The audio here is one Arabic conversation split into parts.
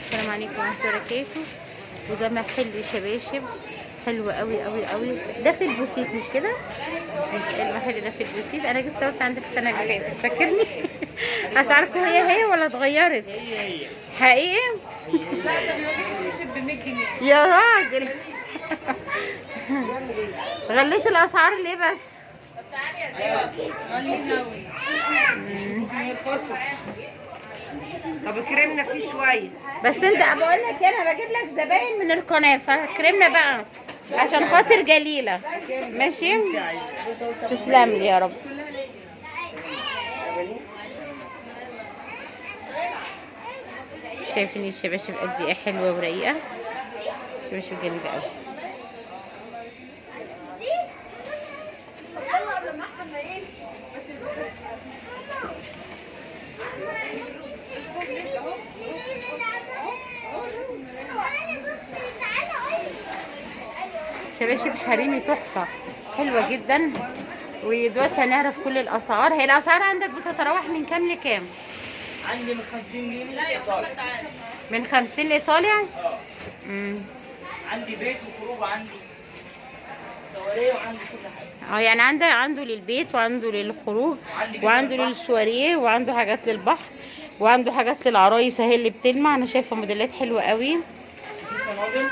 السلام عليكم ورحمه الله وبركاته. وده محل شباشب حلو قوي قوي قوي. ده في البوسيت مش كده؟ المحل ده في البوسيت. انا جيت صورت عندك السنه اللي فاتت، فاكرني؟ اسعاركم هي ولا اتغيرت؟ هي حقيقي؟ لا ده بيقول لك الشبشب ب 100 جنيه يا راجل. غليت الاسعار ليه بس؟ طب كرمنا فيه شويه. بس انت بقول لك انا بجيب لك زباين من القناه، فكرمنا بقى عشان خاطر جليله. ماشي؟ تسلم لي يا رب. شايفين الشباشب قد ايه حلوه ورقيقه. شباشب جميله قوي. شباشب حريمي تحفه حلوه جدا. ودلوقتي هنعرف كل الاسعار. هي الاسعار عندك بتتراوح من كام لكام؟ عندي من 50 جنيه لايطاليا. من 50 لايطاليا؟ عندي بيت وخروج، عندي سواريه، وعندي كل حاجه. يعني عنده للبيت وعنده للخروج وعنده للسواريه وعنده حاجات للبحر وعنده حاجات للعرايس اهي اللي بتلمع. انا شايفه موديلات حلوه قوي. في صنادل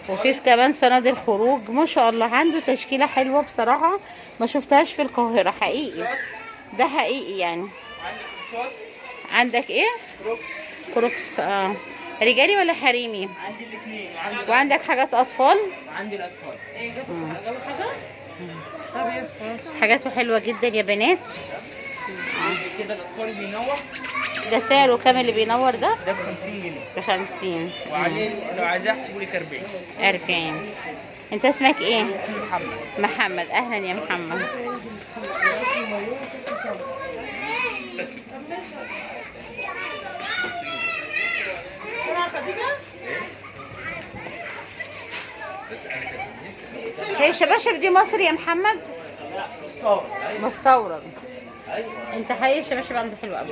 وفي كمان صنادل خروج ما شاء الله. عنده تشكيله حلوه بصراحه ما شفتهاش في القاهره حقيقي. ده حقيقي يعني. عندي كروكسات. عندك ايه؟ كروكس. رجالي ولا حريمي؟ عندي الاثنين. وعندك حاجات اطفال؟ عندي الاطفال. ايه جابوا حاجه؟ طب يا خلاص. حاجاته حلوه جدا يا بنات. كده الاطفال بينور. ده سعره كام اللي بينور ده؟ ده ب 50 جنيه. ب 50. وعليه لو عايزاه احسبوا لي 40. 40. انت اسمك ايه؟ اسمي محمد. محمد. اهلا يا محمد. هي الشباشب دي مصري يا محمد؟ لا مستورد. مستورد. انت حقيقي الشباشب عنده حلو قوي.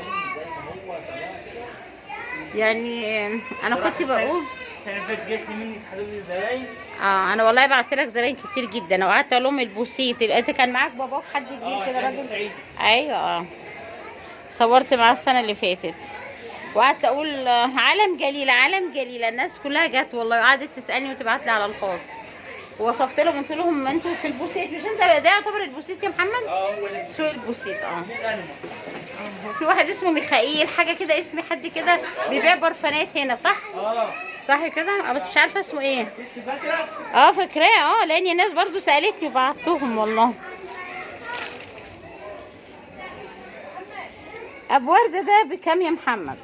يعني انا كنت بقول السنه اللي فاتت جات لي منك حدود الزباين. انا والله بعت لك زباين كتير جدا وقعدت اقول لهم البوسيت. انت كان معاك باباك حد كبير كده راجل؟ السعيدي. ايوه صورت معاه السنه اللي فاتت وقعدت اقول عالم جليله عالم جليله. الناس كلها جت والله وقعدت تسالني وتبعت لي على الخاص. ووصفت لهم قلت لهم ما انتوا في البوسيت. مش انت ده يعتبر البوسيت يا محمد؟ هو سوق البوسيت. في واحد اسمه ميخائيل حاجه كده، اسم حد كده بيبيع برفانات هنا صح؟ صح كده؟ بس مش عارفه اسمه ايه. لسه فاكره؟ فاكراه. لان الناس برضو سالتني وبعتهم والله. ابو ورده ده بكام يا محمد؟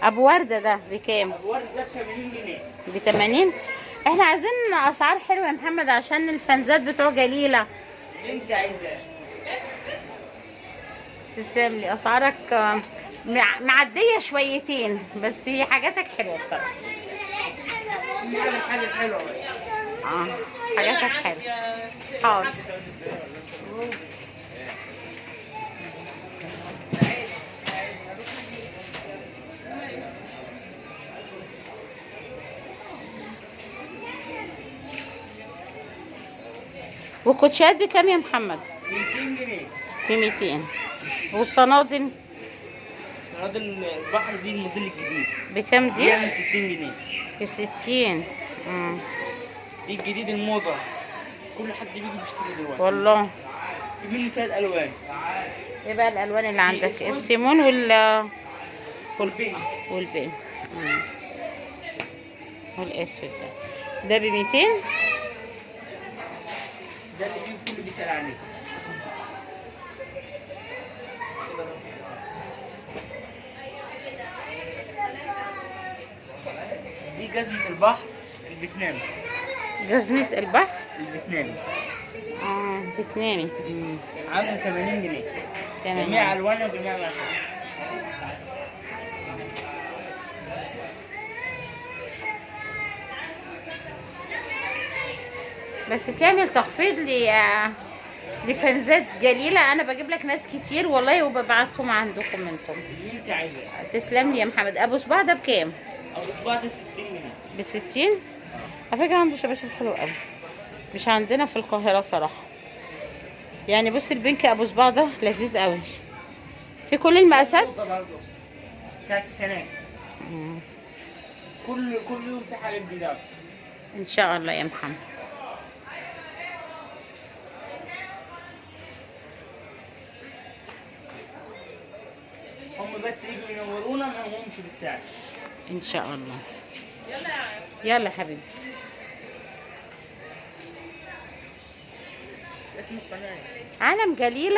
ابو ورده ده بكام؟ ابو ورده ده ب 80 جنيه. ب 80. احنا عايزين اسعار حلوه يا محمد عشان الفانزات بتوع جليله. اللي انت عايزاه. تسلم لي. اسعارك معديه شويتين بس هي حاجاتك حلوه بصراحه. حاجه حلوه بس. حاجاتك حلوه. حاضر. والكوتشات بكام يا محمد؟ 200 جنيه. ب 200. والصنادل؟ صنادل البحر دي الموديل الجديد. بكام دي؟ دي ب 60 جنيه. ب 60. دي الجديد الموضه. كل حد بيجي بيشتري دلوقتي. والله. في منه 3 الوان. ايه بقى الالوان اللي عندك؟ السيمون والبين. والاسود ده ب 200. ده اللي بيجي كله بيسأل عليه. دي جزمة البحر الفيتنامي. جزمة البحر الفيتنامي. فيتنامي. عاملة 80 جنيه. جميع ألوانها وجميع مقاساتها. بس تعمل تخفيض لفانزات جليله. انا بجيب لك ناس كتير والله وببعتهم عندكم انتم. اللي انت عايزاه. تسلم لي يا محمد. ابو صباع ده بكام؟ الصباع ده ب 60 جنيه. ب60. على فكرة عنده شباشب حلو قوي، مش عندنا في القاهرة صراحة. يعني بص البنك ابو صباع ده لذيذ قوي في كل المقاسات. بتاعت السنة. مم. كل يوم في حاجة جديدة. ان شاء الله يا محمد. هم بس يجوا ينورونا ما نقومش بالساعة. ان شاء الله. يلا حبيبي. اسم القناة عالم جليلة.